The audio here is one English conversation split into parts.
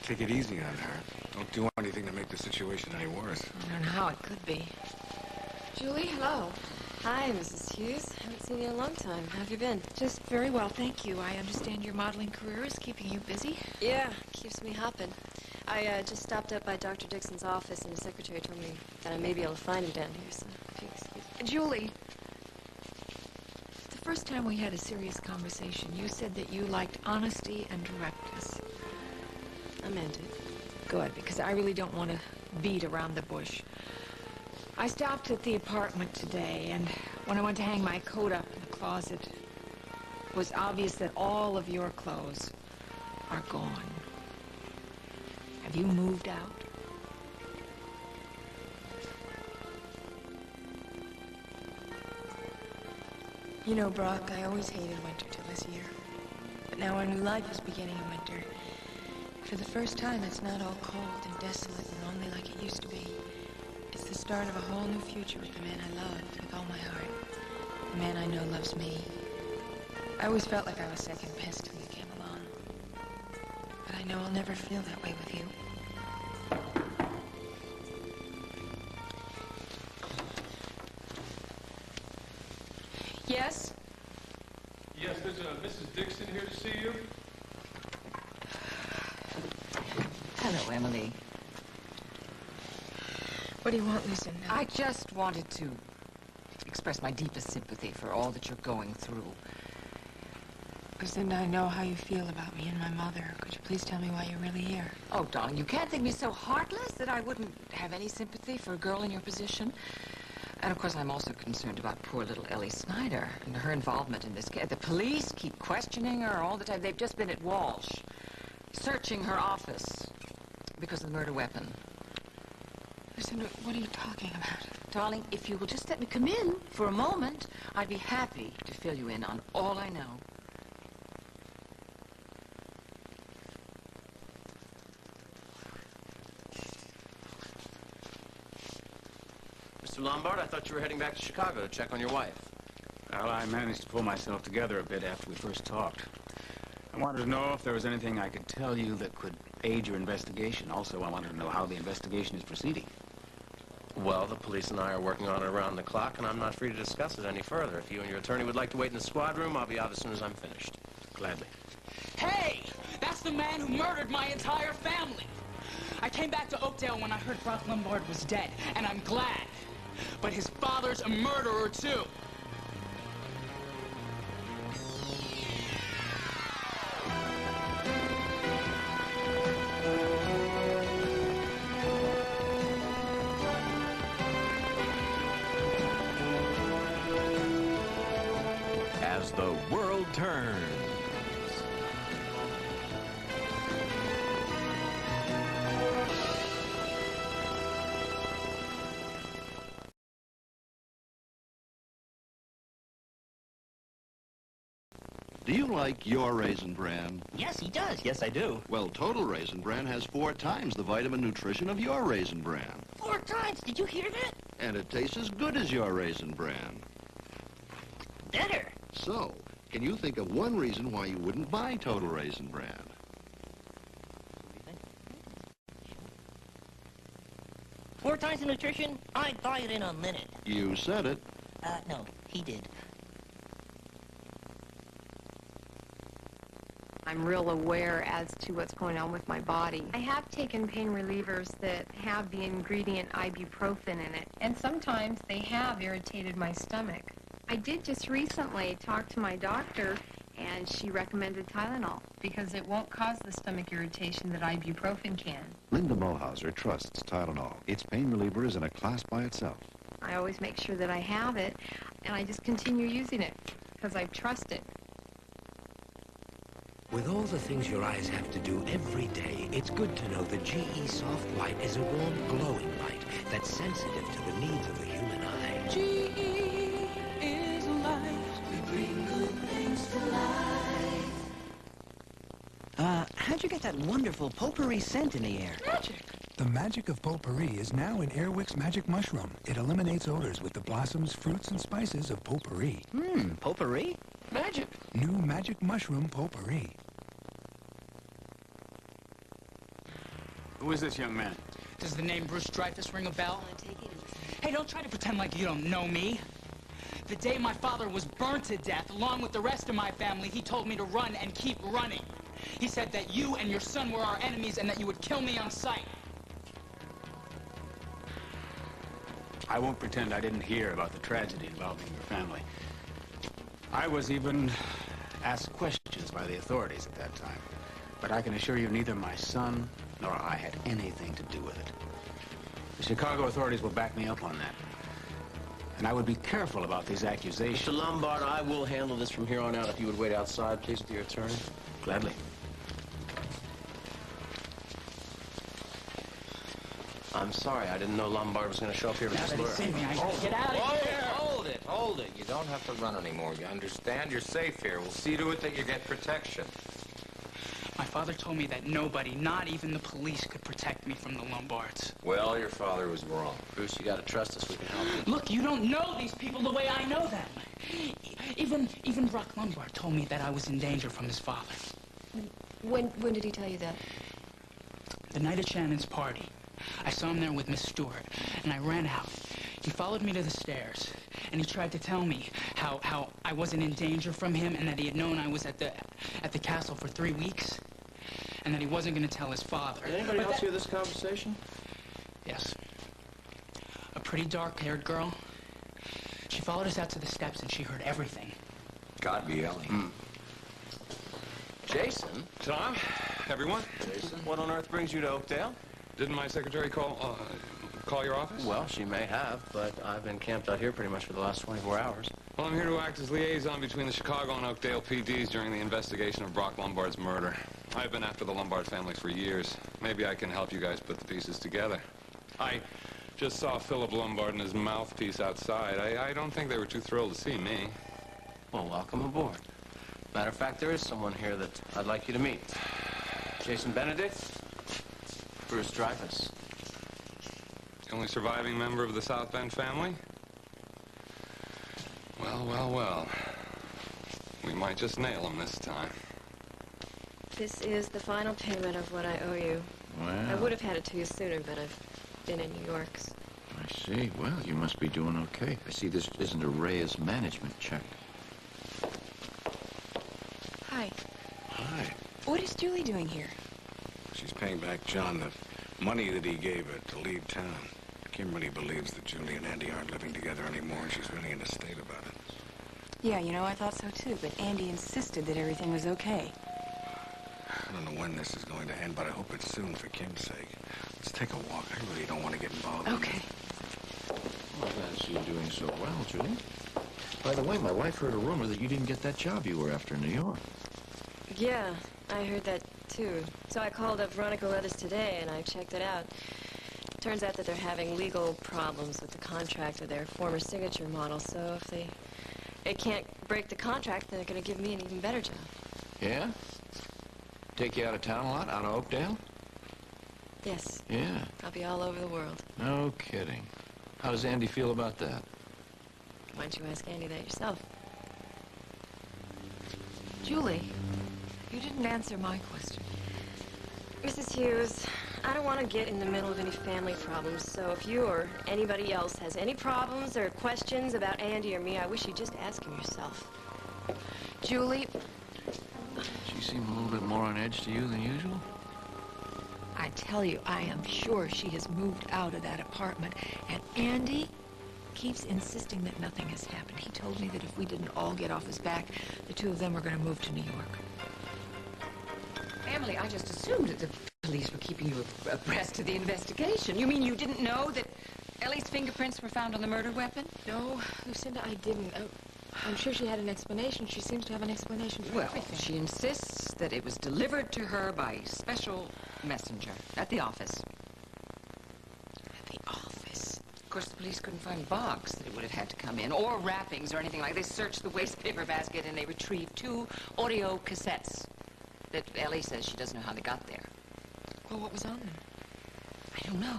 Take it easy on her. Don't do anything to make the situation any worse. I don't know how it could be. Julie, hello. Hi, Mrs. Hughes. Haven't seen you in a long time. How have you been? Just very well, thank you. I understand your modeling career is keeping you busy. Yeah, keeps me hopping. I just stopped up by Dr. Dixon's office, and the secretary told me that I may be able to find him down here, so if you excuse me. Julie, the first time we had a serious conversation, you said that you liked honesty and directness. I meant it. Good, because I really don't want to beat around the bush. I stopped at the apartment today, and when I went to hang my coat up in the closet, it was obvious that all of your clothes are gone. Have you moved out? You know, Brock, I always hated winter till this year. But now our new life is beginning in winter. For the first time, it's not all cold and desolate and lonely like it used to be. It's the start of a whole new future with the man I love with all my heart. The man I know loves me. I always felt like I was second best till you came along. But I know I'll never feel that way with you. Yes? Yes, there's a Mrs. Dixon here to see you. Hello, Emily. What do you want, Lucinda? I just wanted to express my deepest sympathy for all that you're going through. Lucinda, I know how you feel about me and my mother. Could you please tell me why you're really here? Oh, darling, you can't think me so heartless that I wouldn't have any sympathy for a girl in your position. And, of course, I'm also concerned about poor little Ellie Snyder and her involvement in this case. The police keep questioning her all the time. They've just been at Walsh, searching her office because of the murder weapon. Lucinda, what are you talking about? Darling, if you will just let me come in for a moment, I'd be happy to fill you in on all I know. Mr. Lombard, I thought you were heading back to Chicago to check on your wife. Well, I managed to pull myself together a bit after we first talked. I wanted to know if there was anything I could tell you that could aid your investigation. Also, I wanted to know how the investigation is proceeding. Well, the police and I are working on it around the clock, and I'm not free to discuss it any further. If you and your attorney would like to wait in the squad room, I'll be out as soon as I'm finished. Gladly. Hey! That's the man who murdered my entire family! I came back to Oakdale when I heard Brock Lombard was dead, and I'm glad. But his father's a murderer, too. As the world turns. Do you like your Raisin Bran? Yes, he does. Yes, I do. Well, Total Raisin Bran has 4 times the vitamin nutrition of your Raisin Bran. 4 times? Did you hear that? And it tastes as good as your Raisin Bran. Better. So, can you think of one reason why you wouldn't buy Total Raisin Bran? Four times the nutrition? I'd buy it in a minute. You said it. No, he did. I'm real aware as to what's going on with my body. I have taken pain relievers that have the ingredient ibuprofen in it, and sometimes they have irritated my stomach. I did just recently talk to my doctor, and she recommended Tylenol because it won't cause the stomach irritation that ibuprofen can. Linda Mulhauser trusts Tylenol. Its pain reliever is in a class by itself. I always make sure that I have it, and I just continue using it because I trust it. With all the things your eyes have to do every day, it's good to know that GE Soft Light is a warm, glowing light that's sensitive to the needs of the human eye. GE is light. We bring good things to life. How'd you get that wonderful potpourri scent in the air? Magic. The magic of potpourri is now in Airwick's Magic Mushroom. It eliminates odors with the blossoms, fruits, and spices of potpourri. Potpourri? Magic. New Magic Mushroom Potpourri. Who is this young man? Does the name Bruce Dreyfus ring a bell? Hey, don't try to pretend like you don't know me. The day my father was burned to death, along with the rest of my family, he told me to run and keep running. He said that you and your son were our enemies and that you would kill me on sight. I won't pretend I didn't hear about the tragedy involving your family. I was even asked questions by the authorities at that time. But I can assure you neither my son nor I had anything to do with it. The Chicago authorities will back me up on that. And I would be careful about these accusations. Mr. Lombard, I will handle this from here on out. If you would wait outside, please, with your attorney. Gladly. I'm sorry. I didn't know Lombard was going to show up here with Now this that he's lawyer. seen me, I gotta get out of here. Hold it. You don't have to run anymore. You understand? You're safe here. We'll see to it that you get protection. My father told me that nobody, not even the police, could protect me from the Lombards. Well, your father was wrong. Bruce, you got to trust us. We can help you. Look, you don't know these people the way I know them. Even Brock Lombard told me that I was in danger from his father. When did he tell you that? The night of Shannon's party. I saw him there with Miss Stewart, and I ran out. He followed me to the stairs, and he tried to tell me how I wasn't in danger from him, and that he had known I was at the castle for 3 weeks, and that he wasn't going to tell his father. Did anybody else hear this conversation? Yes. A pretty dark-haired girl. She followed us out to the steps, and she heard everything. God be Ellie. Jason? Tom? Everyone? Jason, what on earth brings you to Oakdale? Didn't my secretary call your office? Well, she may have, but I've been camped out here pretty much for the last 24 hours. Well, I'm here to act as liaison between the Chicago and Oakdale PDs during the investigation of Brock Lombard's murder. I've been after the Lombard family for years. Maybe I can help you guys put the pieces together. I just saw Philip Lombard and his mouthpiece outside. I don't think they were too thrilled to see me. Well, welcome aboard. Matter of fact, there is someone here that I'd like you to meet. Jason Benedict, Bruce Dreyfus. The only surviving member of the South Bend family? Well. We might just nail him this time. This is the final payment of what I owe you. Well, I would have had it to you sooner, but I've been in New York. I see. Well, you must be doing okay. I see this isn't a Reyes management check. Hi. Hi. What is Julie doing here? She's paying back John the money that he gave her to leave town. Kimberly believes that Julie and Andy aren't living together anymore, and she's really in a state about it. Yeah, you know, I thought so too, but Andy insisted that everything was okay. I don't know when this is going to end, but I hope it's soon for Kim's sake. Let's take a walk. I really don't want to get involved. Okay. Well, glad to see you doing so well, Julie. By the way, my wife heard a rumor that you didn't get that job you were after in New York. Yeah, I heard that too. So I called up Veronica Leathers today, and I checked it out. Turns out that they're having legal problems with the contract of their former signature model, so if they can't break the contract, then they're going to give me an even better job. Yeah? Take you out of town a lot? Out of Oakdale? Yes. Yeah. I'll be all over the world. No kidding. How does Andy feel about that? Why don't you ask Andy that yourself? Julie, you didn't answer my question. Mrs. Hughes, I don't want to get in the middle of any family problems, so if you or anybody else has any problems or questions about Andy or me, I wish you'd just ask him yourself. Julie, She seemed a little bit more on edge to you than usual? I tell you, I am sure she has moved out of that apartment, and Andy keeps insisting that nothing has happened. He told me that if we didn't all get off his back, the two of them were going to move to New York. Emily, I just assumed that the police were keeping you abreast of the investigation. You mean you didn't know that Ellie's fingerprints were found on the murder weapon? No, Lucinda, I didn't. I'm sure she had an explanation. She seems to have an explanation for everything. She insists that it was delivered to her by special messenger at the office. At the office? Of course, the police couldn't find a box that it would have had to come in, or wrappings or anything like that. They searched the waste paper basket and they retrieved 2 audio cassettes that Ellie says she doesn't know how they got there. Well, what was on them? I don't know.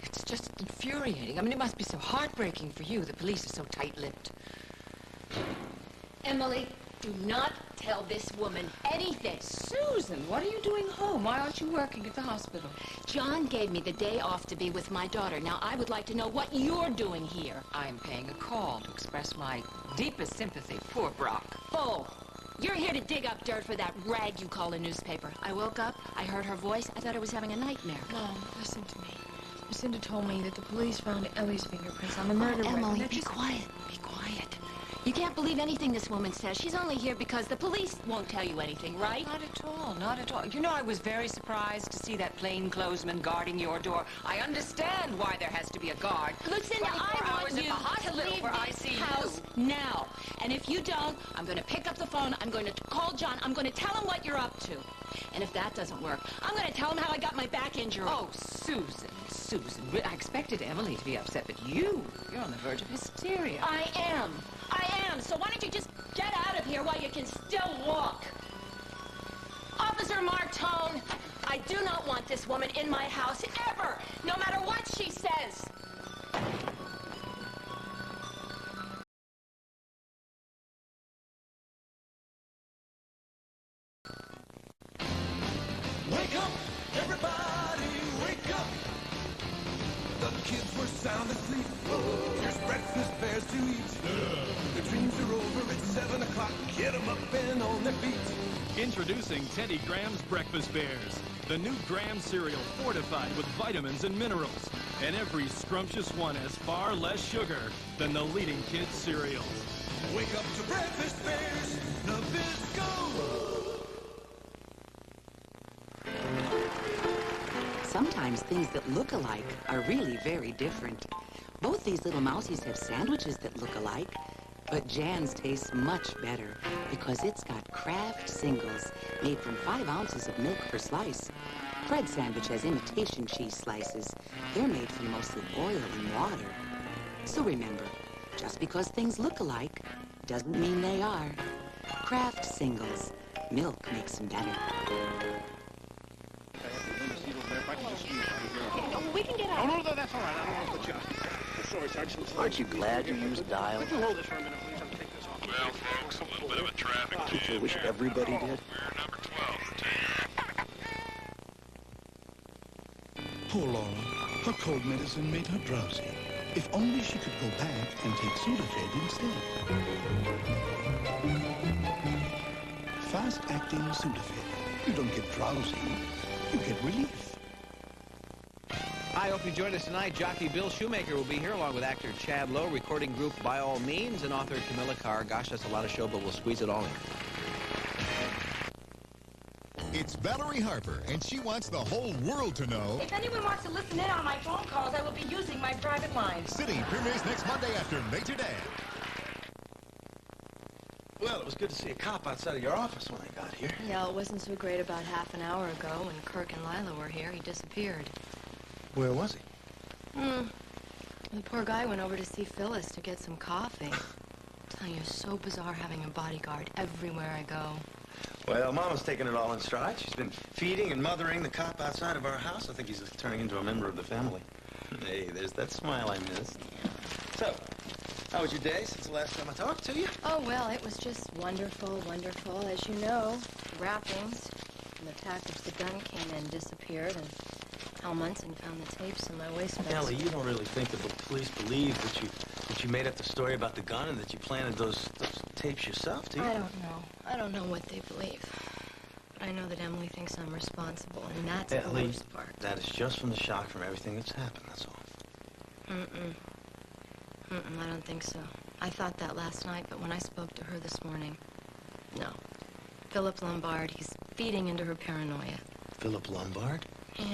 It's just infuriating. I mean, it must be so heartbreaking for you. The police are so tight-lipped. Emily, Do not tell this woman anything. Susan, what are you doing home? Why aren't you working at the hospital? John gave me the day off to be with my daughter. Now, I would like to know what you're doing here. I'm paying a call to express my deepest sympathy. Poor Brock. Bull. You're here to dig up dirt for that rag you call a newspaper. I woke up, I heard her voice, I thought I was having a nightmare. Mom, listen to me. Lucinda told me that the police found Ellie's fingerprints on the murder weapon. Emily, be quiet. Be quiet. You can't believe anything this woman says. She's only here because the police won't tell you anything, right? Not at all, not at all. You know, I was very surprised to see that plainclothesman guarding your door. I understand why there has to be a guard. Lucinda, I want you to leave where I this see house now. And if you don't, I'm going to pick up the phone, I'm going to call John, I'm going to tell him what you're up to. And if that doesn't work, I'm going to tell him how I got my back injury. Oh, Susan, Susan. I expected Emily to be upset, but you're on the verge of hysteria. I am. So why don't you just get out of here while you can still walk? Officer Martone, I do not want this woman in my house ever, no matter what she says. Wake up, everybody, wake up. The kids were sound asleep. There's breakfast bears to eat. The dreams are over at 7 o'clock. Get them up and on their feet. Introducing Teddy Graham's Breakfast Bears, the new Graham cereal fortified with vitamins and minerals. And every scrumptious one has far less sugar than the leading kids' cereals. Wake up to breakfast bears. Nabisco. Sometimes things that look alike are really very different. Both these little mousies have sandwiches that look alike, but Jan's tastes much better because it's got Kraft Singles made from 5 ounces of milk per slice. Fred's sandwich has imitation cheese slices. They're made from mostly oil and water. So remember, just because things look alike doesn't mean they are. Kraft Singles. Milk makes them better. We can get out. Oh, no, that's all right. I don't want to put you out. Sorry, Sergeant. Aren't you glad you used dial? Would you hold this for a minute, please? I'll take this off. Well, folks, a little bit of a traffic jam. Don't you wish everybody did? We're number 12. Poor Laura. Her cold medicine made her drowsy. If only she could go back and take Sudafed instead. Fast-acting Sudafed. You don't get drowsy. You get relief. I hope you join us tonight. Jockey Bill Shoemaker will be here along with actor Chad Lowe, recording group By All Means, and author Camilla Carr. Gosh, that's a lot of show, but we'll squeeze it all in. It's Valerie Harper, and she wants the whole world to know. If anyone wants to listen in on my phone calls, I will be using my private line. City premieres next Monday after Major Dad. Well, it was good to see a cop outside of your office when I got here. Yeah, it wasn't so great about half an hour ago when Kirk and Lila were here. He disappeared. Where was he? The poor guy went over to see Phyllis to get some coffee. I'm telling you, it's so bizarre having a bodyguard everywhere I go. Well, Mama's taking it all in stride. She's been feeding and mothering the cop outside of our house. I think he's turning into a member of the family. Hey, there's that smile I missed. So, how was your day since the last time I talked to you? Oh, well, it was just wonderful, wonderful. As you know, wrappings and the package the gun came in disappeared, and Al Munson found the tapes in my waistband. Ellie, you don't really think that the police believe that you made up the story about the gun and that you planted those tapes yourself, do you? I don't know. I don't know what they believe. But I know that Emily thinks I'm responsible, and that's the Ellie, worst part. that is just from the shock from everything that's happened, that's all. I don't think so. I thought that last night, but when I spoke to her this morning, no. Philip Lombard, he's feeding into her paranoia. Philip Lombard? Yeah.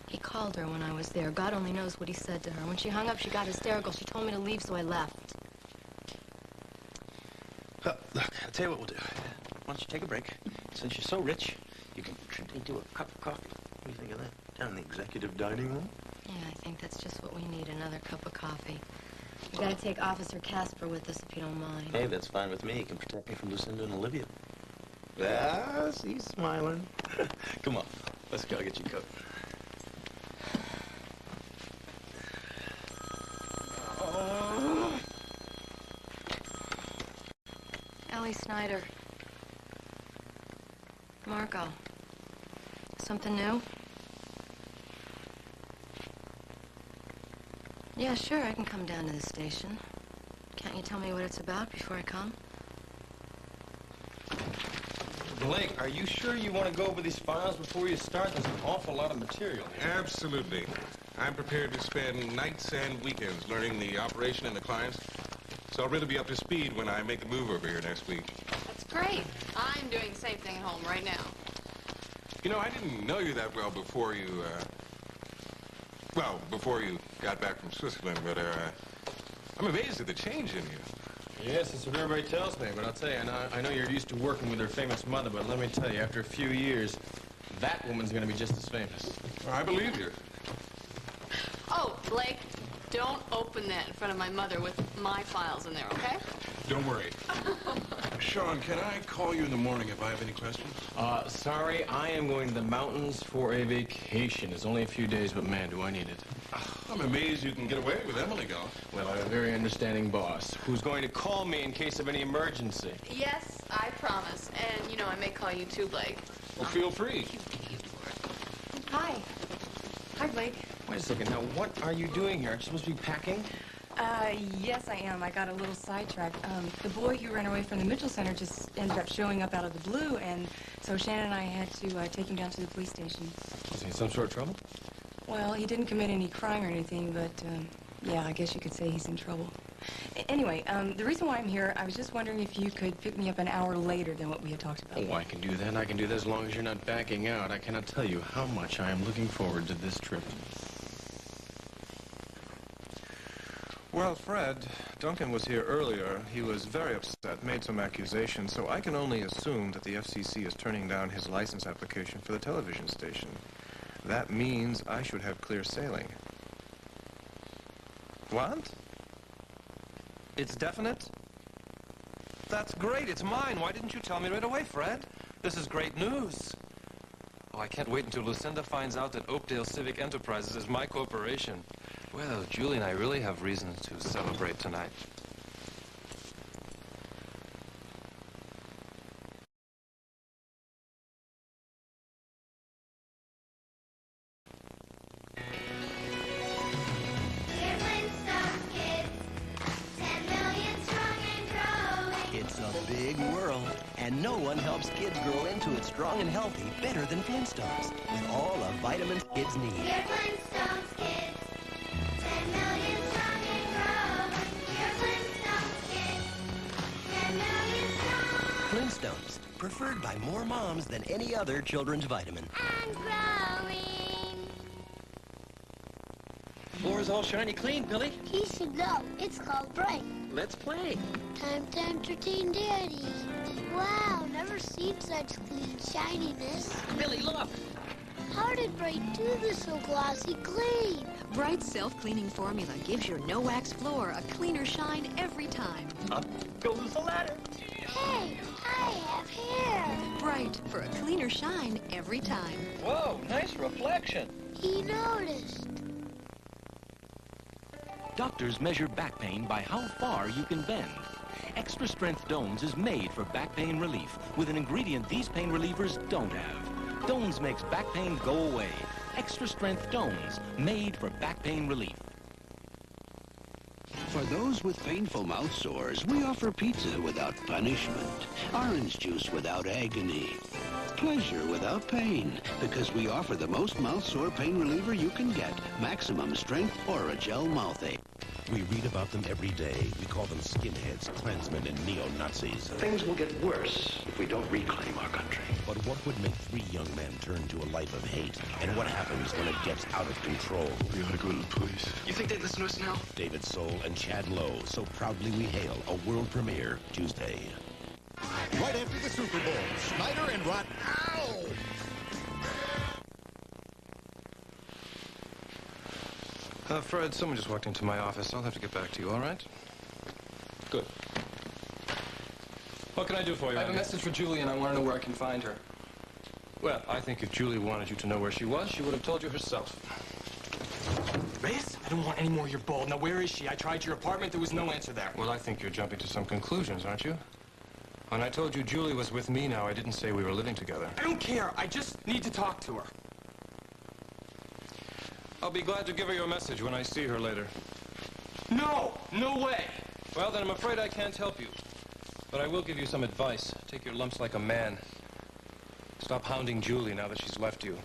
He called her when I was there. God only knows what he said to her. When she hung up, she got hysterical. She told me to leave, so I left. Look, I'll tell you what we'll do. Why don't you take a break? Since you're so rich, you can treat me to a cup of coffee. What do you think of that? Down in the executive dining room? Yeah, I think that's just what we need, another cup of coffee. We gotta take Officer Casper with us, if you don't mind. Hey, that's fine with me. You can protect me from Lucinda and Olivia. Ah, she's smiling. Come on, let's go get your coat. Ellie, Ellie Snyder. Marco. Something new? Yeah, sure, I can come down to the station. Can't you tell me what it's about before I come? Blake, are you sure you want to go over these files before you start? There's an awful lot of material here. Absolutely. I'm prepared to spend nights and weekends learning the operation and the clients, so I'll really be up to speed when I make the move over here next week. That's great. I'm doing the same thing at home right now. You know, I didn't know you that well before you, before you got back from Switzerland, but, I'm amazed at the change in you. Yes, that's what everybody tells me, but I'll tell you, I know you're used to working with her famous mother, but let me tell you, after a few years, that woman's going to be just as famous. I believe you. Oh, Blake, don't open that in front of my mother with my files in there, okay? Don't worry. Sean, can I call you in the morning if I have any questions? Sorry, I am going to the mountains for a vacation. It's only a few days, but man, do I need it. I'm amazed you can get away with Emily gone. Well, I have a very understanding boss who's going to call me in case of any emergency. Yes, I promise. And, you know, I may call you too, Blake. Well, feel free. Hi. Hi, Blake. Wait a second. Now, what are you doing here? Aren't you supposed to be packing? Yes, I am. I got a little sidetracked. The boy who ran away from the Mitchell Center just ended up showing up out of the blue, and so Shannon and I had to take him down to the police station. Is he in some sort of trouble? Well, he didn't commit any crime or anything, but, yeah, I guess you could say he's in trouble. Anyway, the reason why I'm here, I was just wondering if you could pick me up an hour later than what we had talked about. Oh, I can do that. I can do that as long as you're not backing out. I cannot tell you how much I am looking forward to this trip. Well, Fred, Duncan was here earlier. He was very upset, made some accusations, so I can only assume that the FCC is turning down his license application for the television station. That means I should have clear sailing. What? It's definite? That's great. It's mine. Why didn't you tell me right away, Fred? This is great news. Oh, I can't wait until Lucinda finds out that Oakdale Civic Enterprises is my corporation. Well, Julie and I really have reasons to celebrate tonight. It's a big world, and no one helps kids grow into it strong and healthy better than Flintstones, with all the vitamins kids need. We're Flintstones kids, 10 million strong and growing. We're Flintstones kids, 10 million strong. Flintstones, preferred by more moms than any other children's vitamin. And growing. Floor's all shiny clean, Billy. He should know. It's called Bright. Let's play. Time to entertain Daddy. Wow, never seen such clean shininess. Billy, look. How did Bright do this so glossy clean? Bright's self-cleaning formula gives your no-wax floor a cleaner shine every time. Up goes the ladder. Hey, I have hair. Bright for a cleaner shine every time. Whoa, nice reflection. He noticed. Doctors measure back pain by how far you can bend. Extra Strength Dones is made for back pain relief with an ingredient these pain relievers don't have. Dones makes back pain go away. Extra Strength Dones, made for back pain relief. For those with painful mouth sores, we offer pizza without punishment, orange juice without agony, pleasure without pain, because we offer the most mouth sore pain reliever you can get, Maximum Strength Oragel Mouth Ache. We read about them every day. We call them skinheads, Klansmen, and neo-Nazis. Things will get worse if we don't reclaim our country. But what would make 3 young men turn to a life of hate? And what happens when it gets out of control? We ought to go to the police. You think they'd listen to us now? David Soul and Chad Lowe, so proudly we hail a world premiere Tuesday. Right after the Super Bowl, Snyder and Rod. Ow! Fred, someone just walked into my office. I'll have to get back to you, all right? Good. What can I do for you? I have a message for Julie, and I want to know where I can find her. Well, I think if Julie wanted you to know where she was, she would have told you herself. Reyes, I don't want any more of your bull. Now, where is she? I tried your apartment. There was no answer there. Well, I think you're jumping to some conclusions, aren't you? When I told you Julie was with me now, I didn't say we were living together. I don't care. I just need to talk to her. I'll be glad to give her your message when I see her later. No! No way! Well, then I'm afraid I can't help you. But I will give you some advice. Take your lumps like a man. Stop hounding Julie now that she's left you.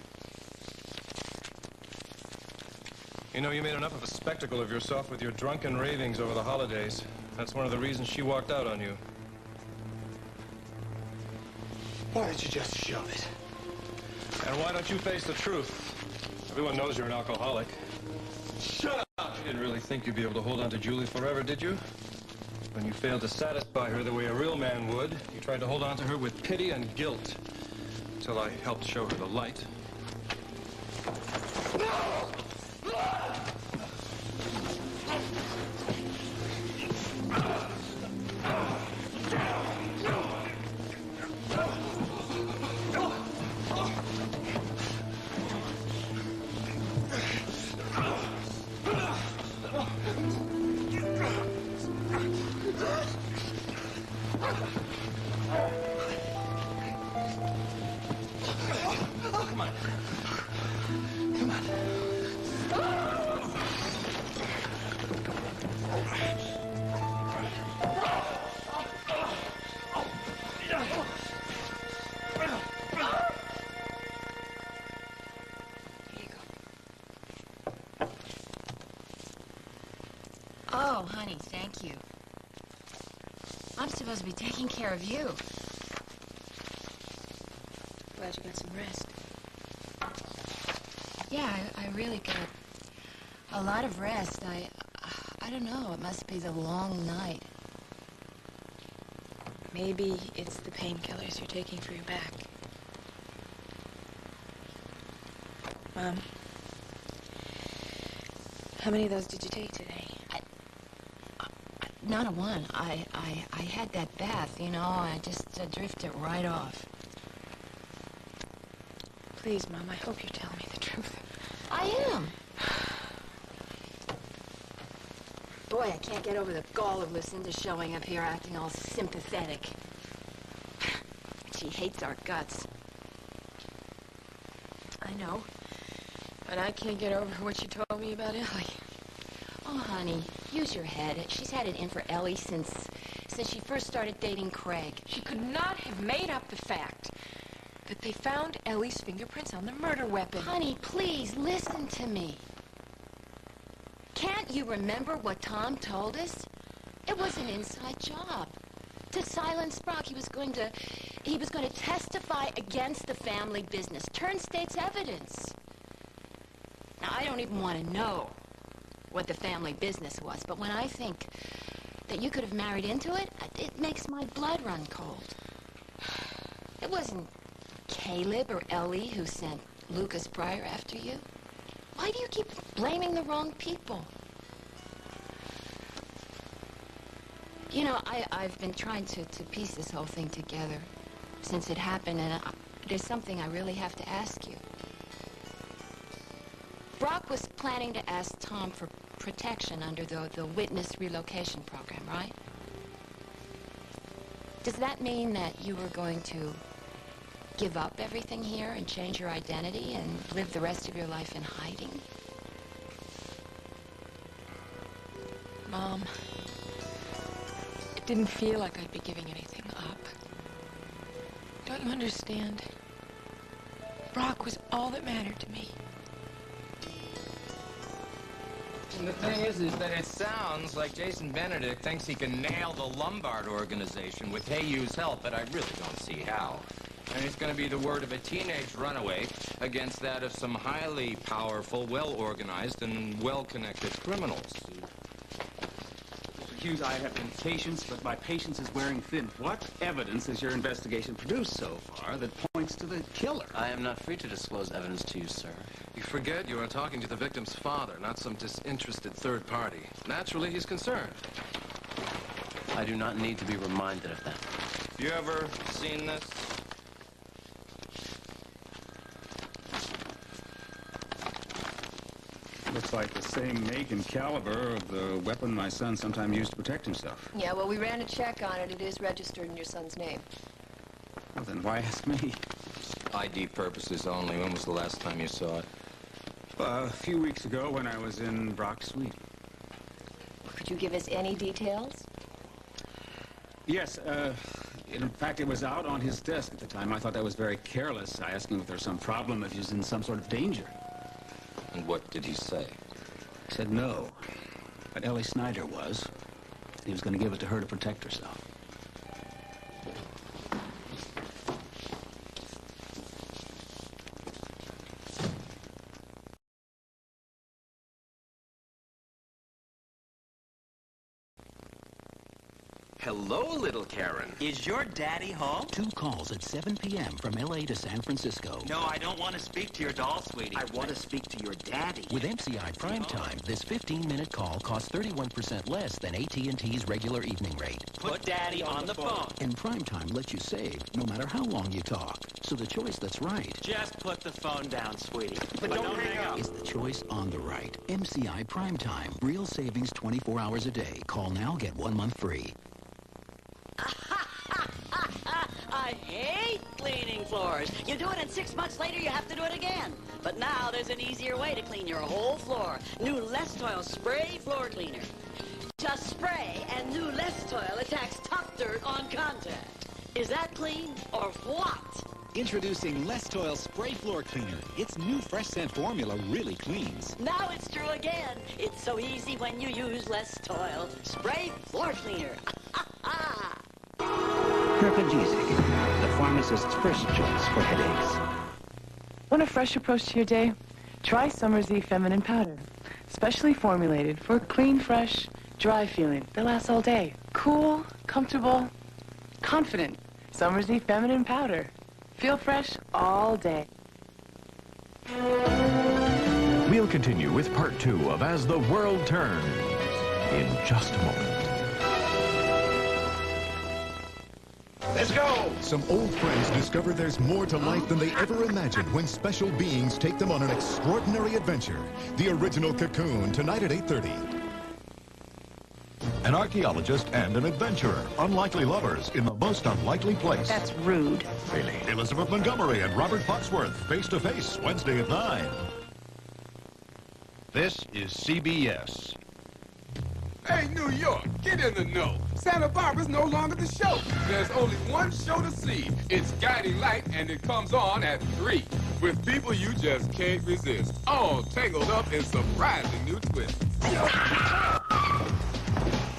You know, you made enough of a spectacle of yourself with your drunken ravings over the holidays. That's one of the reasons she walked out on you. Why did you just shove it? And why don't you face the truth? Everyone knows you're an alcoholic. Shut up! You didn't really think you'd be able to hold on to Julie forever, did you? When you failed to satisfy her the way a real man would, you tried to hold on to her with pity and guilt. Until I helped show her the light. No! Come on. Come on. Oh, honey, thank you. I'm supposed to be taking care of you. Glad you got some rest. Yeah, I really got a lot of rest. I don't know. It must be the long night. Maybe it's the painkillers you're taking for your back. Mom, how many of those did you take today? Not a one. I had that bath, you know. I just drifted right off. Please, Mom, I hope you're telling me the truth. I am. Boy, I can't get over the gall of Lucinda showing up here acting all sympathetic. She hates our guts. I know. But I can't get over what you told me about Ellie. Oh, honey, use your head. She's had it in for Ellie since she first started dating Craig. She could not have made up the fact that they found Ellie's fingerprints on the murder weapon. Honey, please, listen to me. Can't you remember what Tom told us? It was an inside job. To silence Brock, he was going to testify against the family business, turn state's evidence. Now, I don't even want to know what the family business was, but when I think that you could have married into it, it makes my blood run cold. It wasn't Caleb or Ellie who sent Lucas Pryor after you. Why do you keep blaming the wrong people? You know, I've been trying to piece this whole thing together since it happened, and there's something I really have to ask you. Brock was planning to ask Tom for protection under the witness relocation program, right? Does that mean that you were going to give up everything here and change your identity and live the rest of your life in hiding? Mom, it didn't feel like I'd be giving anything up. Don't you understand? Brock was all that mattered to me. And the thing is that it sounds like Jason Benedict thinks he can nail the Lombard organization with Hayu's help, but I really don't see how. And it's going to be the word of a teenage runaway against that of some highly powerful, well-organized, and well-connected criminals. Mr. Hughes, I have been patient, but my patience is wearing thin. What evidence has your investigation produced so far that points to the killer? I am not free to disclose evidence to you, sir. You forget you are talking to the victim's father, not some disinterested third party. Naturally, he's concerned. I do not need to be reminded of that. You ever seen this? Looks like the same make and caliber of the weapon my son sometimes used to protect himself. Yeah, well, we ran a check on it. It is registered in your son's name. Well, then why ask me? ID purposes only. When was the last time you saw it? A few weeks ago when I was in Brock's suite. Could you give us any details? Yes, in fact, it was out on his desk at the time. I thought that was very careless. I asked him if there was some problem, if he was in some sort of danger. And what did he say? He said no. But Ellie Snyder was. He was going to give it to her to protect herself. Hello, little Karen. Is your daddy home? 2 calls at 7 p.m. from L.A. to San Francisco. No, I don't want to speak to your doll, sweetie. I want to speak to your daddy. With MCI Primetime, this 15-minute call costs 31% less than AT&T's regular evening rate. Put daddy on the phone. And Primetime lets you save no matter how long you talk. So the choice that's right Just put the phone down, sweetie. But don't hang up. is the choice on the right. MCI Primetime. Real savings 24 hours a day. Call now, get 1 month free. I hate cleaning floors. You do it and 6 months later you have to do it again. But now there's an easier way to clean your whole floor. New Lestoil Spray Floor Cleaner. Just spray and new Lestoil attacks tough dirt on contact. Is that clean or what? Introducing Lestoil Spray Floor Cleaner. Its new fresh scent formula really cleans. Now it's true again. It's so easy when you use Lestoil Spray Floor Cleaner. Herpagesic, the pharmacist's first choice for headaches. Want a fresh approach to your day? Try Summer's Eve Feminine Powder. Specially formulated for a clean, fresh, dry feeling that lasts all day. Cool, comfortable, confident. Summer's Eve Feminine Powder. Feel fresh all day. We'll continue with part 2 of As the World Turns in just a moment. Let's go! Some old friends discover there's more to life than they ever imagined when special beings take them on an extraordinary adventure. The original Cocoon, tonight at 8:30. An archaeologist and an adventurer. Unlikely lovers in the most unlikely place. That's rude. Really? Elizabeth Montgomery and Robert Foxworth, face to face, Wednesday at 9. This is CBS. Hey, New York, get in the know. Santa Barbara's no longer the show. There's only one show to see. It's Guiding Light, and it comes on at 3. With people you just can't resist. All tangled up in surprising new twists.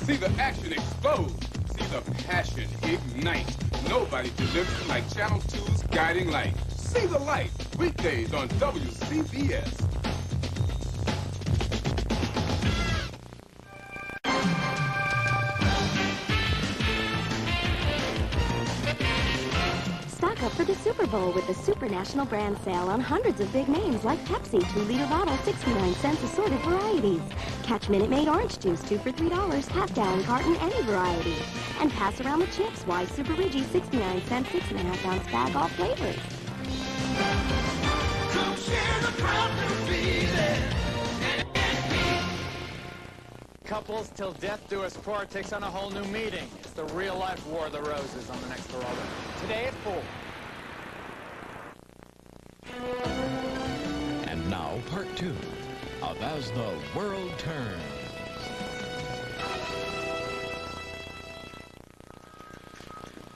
See the action explode. See the passion ignite. Nobody delivers like Channel 2's Guiding Light. See the light. Weekdays on WCBS. Stock up for the Super Bowl with the Super National Brand Sale on hundreds of big names like Pepsi, 2-liter bottle, 69 cents, assorted varieties. Catch Minute Maid orange juice, 2 for $3, half-gallon carton, any variety. And pass around the chips, Wise Super Ridgy, 69 cents, 6.5-ounce bag, all flavors. Come share the proud new feeling. Couples till death do us part takes on a whole new meaning. It's the real-life War of the Roses on the next Geraldo. Today at 4. And now, part 2 of As the World Turns.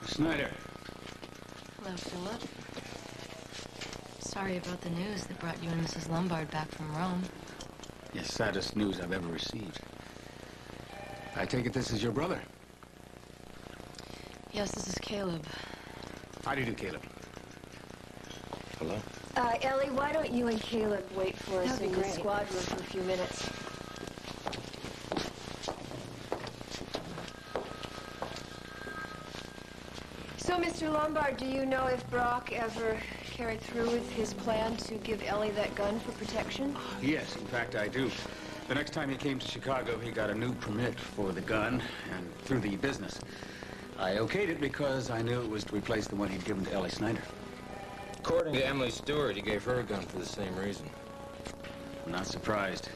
Snyder. Hello, Philip. Sorry about the news that brought you and Mrs. Lombard back from Rome. Yes, saddest news I've ever received. I take it this is your brother. Yes, this is Caleb. How do you do, Caleb? Hello? Ellie, why don't you and Caleb wait for us That'd in be the great. squad room for a few minutes? So, Mr. Lombard, do you know if Brock ever carried through with his plan to give Ellie that gun for protection? Yes, in fact, I do. The next time he came to Chicago, he got a new permit for the gun and through the business. I okayed it because I knew it was to replace the one he'd given to Ellie Snyder. According to Emily Stewart, he gave her a gun for the same reason. I'm not surprised.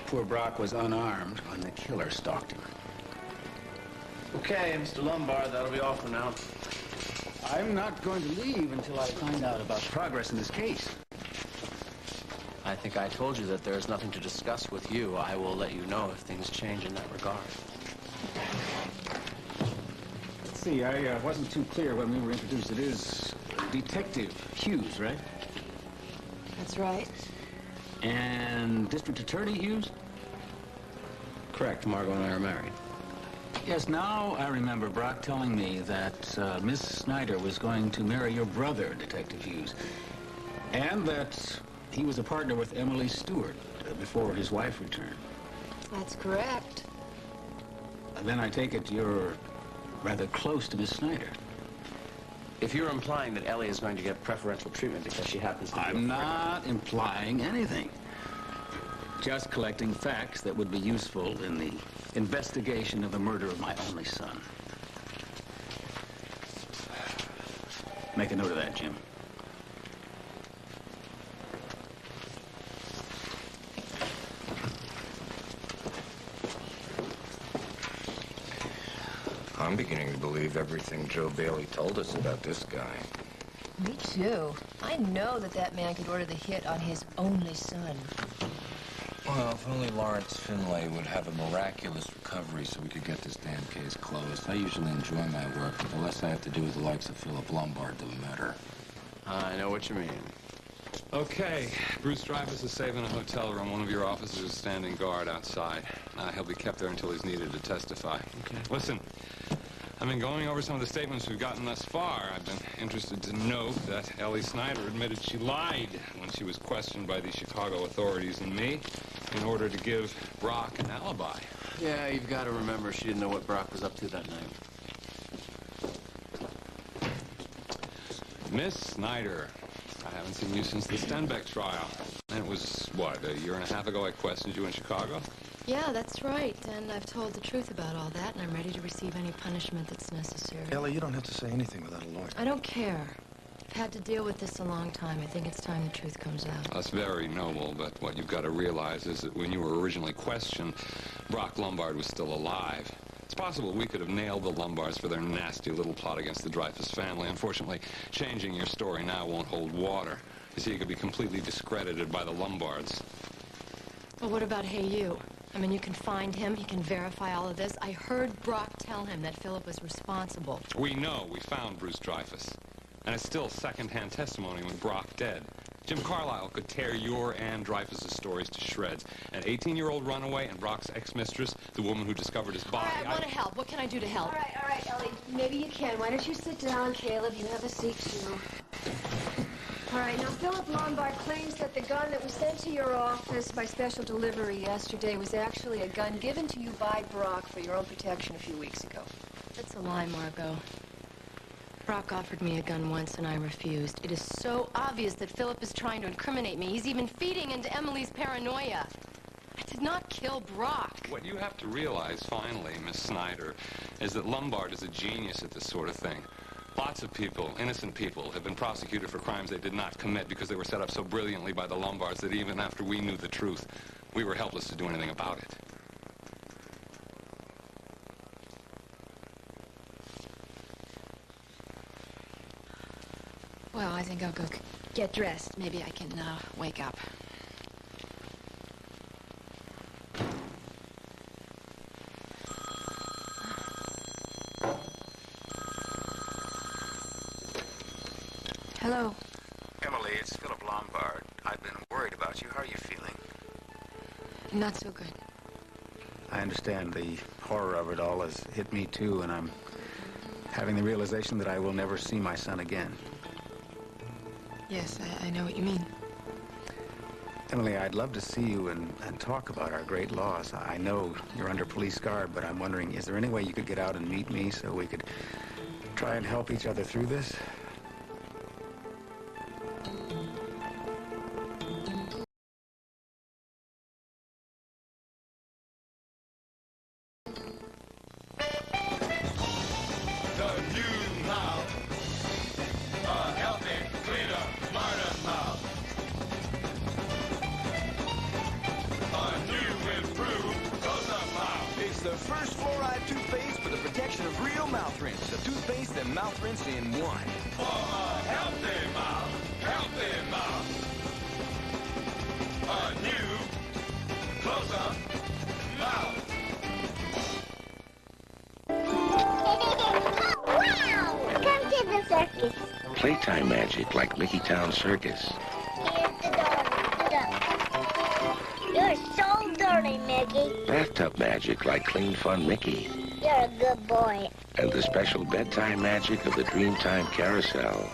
poor Brock was unarmed when the killer stalked him. Okay, Mr. Lombard, that'll be all for now. I'm not going to leave until I find out about progress in this case. I think I told you that there's nothing to discuss with you. I will let you know if things change in that regard. Let's see, I wasn't too clear when we were introduced. It is Detective Hughes, right? That's right. And District Attorney Hughes? Correct. Margot and I are married. Yes, now I remember Brock telling me that Miss Snyder was going to marry your brother, Detective Hughes, and that he was a partner with Emily Stewart before his wife returned. That's correct. Then I take it you're rather close to Miss Snyder. If you're implying that Ellie is going to get preferential treatment because she happens to be I'm not implying anything. Just collecting facts that would be useful in the investigation of the murder of my only son. Make a note of that, Jim. I'm beginning to believe everything Joe Bailey told us about this guy. Me too. I know that man could order the hit on his only son. Well, if only Lawrence Finlay would have a miraculous recovery so we could get this damn case closed. I usually enjoy my work, but the less I have to do with the likes of Philip Lombard, the better. I know what you mean. Okay, Bruce Dreyfus is safe in a hotel room. One of your officers is standing guard outside. He'll be kept there until he's needed to testify. Okay. Listen, I've been going over some of the statements we've gotten thus far. I've been interested to note that Ellie Snyder admitted she lied when she was questioned by the Chicago authorities and me in order to give Brock an alibi. Yeah, you've got to remember she didn't know what Brock was up to that night. Miss Snyder, I haven't seen you since the Stenbeck trial. And it was, what, a year and a half ago I questioned you in Chicago? Yeah, that's right. And I've told the truth about all that, and I'm ready to receive any punishment that's necessary. Ellie, you don't have to say anything without a lawyer. I don't care. I've had to deal with this a long time. I think it's time the truth comes out. That's very noble, but what you've got to realize is that when you were originally questioned, Brock Lombard was still alive. It's possible we could have nailed the Lombards for their nasty little plot against the Dreyfus family. Unfortunately, changing your story now won't hold water. You see, you could be completely discredited by the Lombards. Well, what about Hey You? I mean, you can find him, he can verify all of this. I heard Brock tell him that Philip was responsible. We know we found Bruce Dreyfus. And it's still second-hand testimony with Brock dead. Jim Carlisle could tear your and Dreyfus's stories to shreds. An 18-year-old runaway and Brock's ex-mistress, the woman who discovered his body. All right, I want to help. What can I do to help? All right, Ellie. Maybe you can. Why don't you sit down, Caleb? You have a seat, too. All right, now, Philip Lombard claims that the gun that was sent to your office by special delivery yesterday was actually a gun given to you by Brock for your own protection a few weeks ago. That's a lie, Margot. Brock offered me a gun once, and I refused. It is so obvious that Philip is trying to incriminate me. He's even feeding into Emily's paranoia. I did not kill Brock. What you have to realize, finally, Miss Snyder, is that Lombard is a genius at this sort of thing. Lots of people, innocent people, have been prosecuted for crimes they did not commit because they were set up so brilliantly by the Lombards that even after we knew the truth, we were helpless to do anything about it. Well, I think I'll go get dressed. Maybe I can wake up. Hello. Emily, it's Philip Lombard. I've been worried about you. How are you feeling? Not so good. I understand the horror of it all has hit me, too, and I'm having the realization that I will never see my son again. Yes, I know what you mean. Emily, I'd love to see you and talk about our great loss. I know you're under police guard, but I'm wondering, is there any way you could get out and meet me so we could try and help each other through this? mouth rinse. The toothpaste and mouth rinse in one. For a healthy mouth. Healthy mouth. A new, closer mouth. Wow! Come to the circus. Playtime magic like Mickey Town Circus. Here's the door. You're so dirty, Mickey. Bathtub magic like Clean Fun Mickey. You're a good boy. And the special bedtime magic of the Dreamtime Carousel.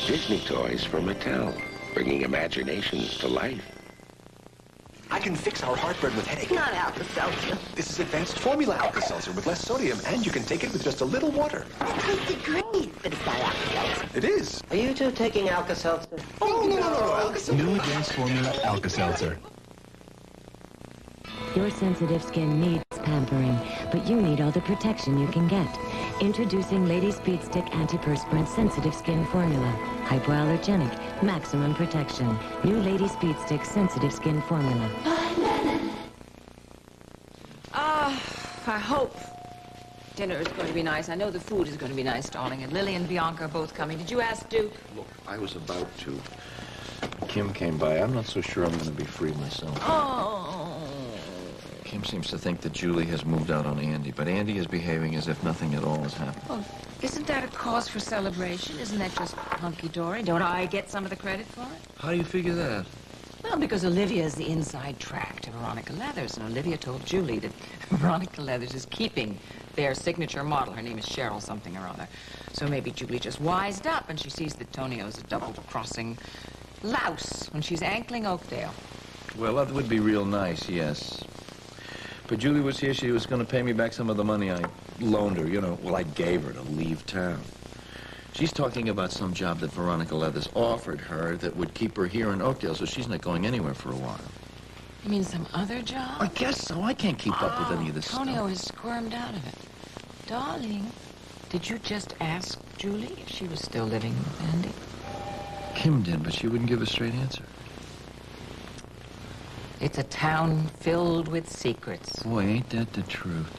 Disney toys from Mattel, bringing imaginations to life. I can fix our heartburn with headache. Not Alka-Seltzer. This is advanced formula Alka-Seltzer with less sodium, and you can take it with just a little water. It tasted great, but it's not Alka-Seltzer. It is. Are you two taking Alka-Seltzer? Oh, no, Alka-Seltzer. New advanced formula Alka-Seltzer. Your sensitive skin needs pampering, but you need all the protection you can get. Introducing Lady Speed Stick Antiperspirant Sensitive Skin Formula. Hypoallergenic, maximum protection. New Lady Speed Stick Sensitive Skin Formula. I hope dinner is going to be nice. I know the food is going to be nice, darling. And Lily and Bianca are both coming. Did you ask Duke? Look, I was about to. Kim came by. I'm not so sure I'm going to be free myself. Oh. Kim seems to think that Julie has moved out on Andy, but Andy is behaving as if nothing at all has happened. Well, isn't that a cause for celebration? Isn't that just hunky-dory? Don't I get some of the credit for it? How do you figure that? Well, because Olivia is the inside track to Veronica Leathers, and Olivia told Julie that Veronica Leathers is keeping their signature model. Her name is Cheryl something or other. So maybe Julie just wised up, and she sees that Tonio's a double-crossing louse when she's ankling Oakdale. Well, that would be real nice, yes. But Julie was here. She was going to pay me back some of the money I loaned her, you know. Well, I gave her to leave town. She's talking about some job that Veronica Leathers offered her that would keep her here in Oakdale, so she's not going anywhere for a while. You mean some other job? I guess so. I can't keep up with any of this Tonio stuff. has squirmed out of it. Darling, did you just ask Julie if she was still living with Andy? Kim did, but she wouldn't give a straight answer. It's a town filled with secrets. Boy, ain't that the truth.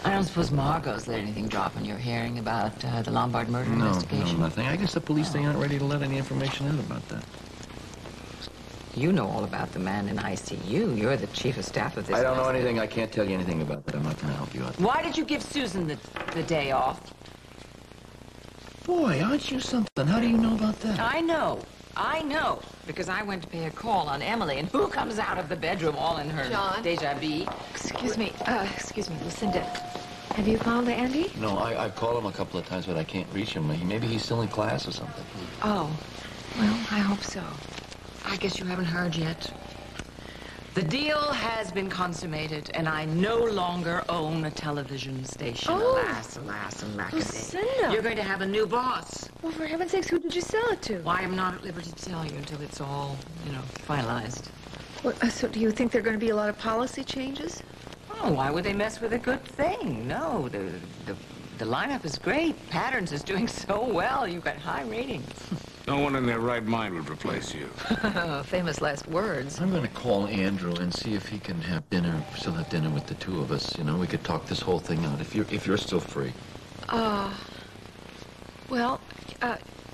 I don't suppose Margot's let anything drop in your hearing about the Lombard murder investigation? No, nothing. I guess the police, they aren't ready to let any information out about that. You know all about the man in ICU. You're the chief of staff of this. I don't know hospital. anything. I can't tell you anything about that. I'm not going to help you out. Why did you give Susan the day off? Boy, aren't you something? How do you know about that? I know, because I went to pay a call on Emily, and who comes out of the bedroom all in her John? deja vu? Excuse me, Lucinda. Have you called Andy? No, I've called him a couple of times, but I can't reach him. Maybe he's still in class or something. Oh, well, I hope so. I guess you haven't heard yet. The deal has been consummated, and I no longer own a television station. Oh. Alas, alas, alack. Lucinda. You're going to have a new boss. Well, for heaven's sakes, who did you sell it to? Well, I am not at liberty to tell you until it's all, finalized. Well, so do you think there are going to be a lot of policy changes? Oh, why would they mess with a good thing? No, the lineup is great. Patterns is doing so well. You've got high ratings. No one in their right mind would replace you. Famous last words. I'm going to call Andrew and see if he can have dinner, still have dinner with the two of us. You know, we could talk this whole thing out if you're still free.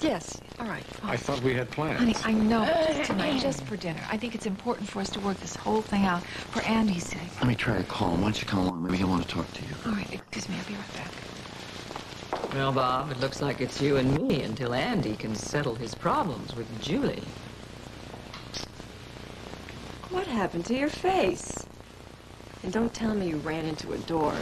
Yes. All right, fine. I thought we had plans. Honey, I know, just tonight, just for dinner. I think it's important for us to work this whole thing out for Andy's sake. Let me try to call him. Why don't you come along? Maybe he'll want to talk to you. All right, excuse me, I'll be right back. Well, Bob, it looks like it's you and me until Andy can settle his problems with Julie. What happened to your face? And don't tell me you ran into a door.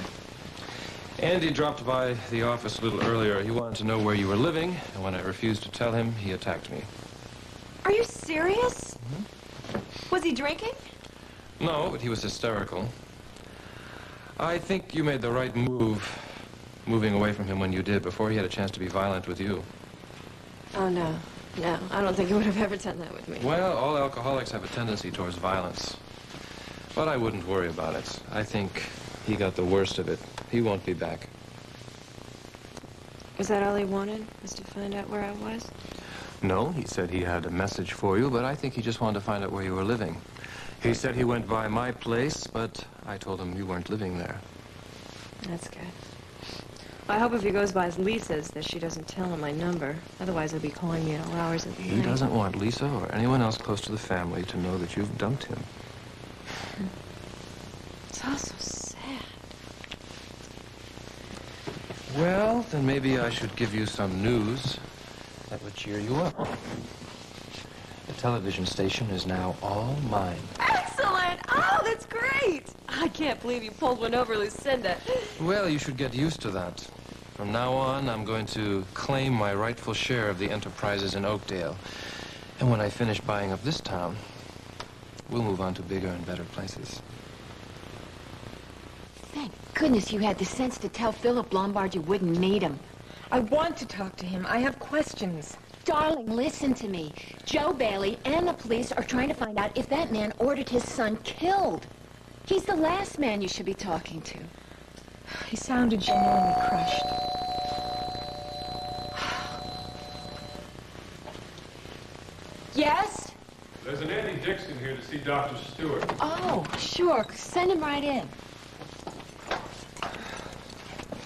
Andy dropped by the office a little earlier. He wanted to know where you were living, and when I refused to tell him, he attacked me. Are you serious? Was he drinking? No, but he was hysterical. I think you made the right move, moving away from him when you did, before he had a chance to be violent with you. Oh, no. No, I don't think he would have ever done that with me. Well, all alcoholics have a tendency towards violence. But I wouldn't worry about it. I think he got the worst of it. He won't be back. Is that all he wanted, was to find out where I was? No, he said he had a message for you, but I think he just wanted to find out where you were living. He said he went by my place, but I told him you weren't living there. That's good. I hope if he goes by Lisa's that she doesn't tell him my number. Otherwise, he'll be calling me at all hours of the night. He doesn't want Lisa or anyone else close to the family to know that you've dumped him. It's all so sad. Well, then maybe I should give you some news that would cheer you up. The television station is now all mine. Excellent! Oh, that's great! I can't believe you pulled one over Lucinda. Well, you should get used to that. From now on, I'm going to claim my rightful share of the enterprises in Oakdale. And when I finish buying up this town, we'll move on to bigger and better places. Thank goodness you had the sense to tell Philip Lombard you wouldn't need him. I want to talk to him. I have questions. Darling, listen to me. Joe Bailey and the police are trying to find out if that man ordered his son killed. He's the last man you should be talking to. He sounded genuinely crushed. Yes? There's an Andy Dixon here to see Dr. Stewart. Oh, sure. Send him right in.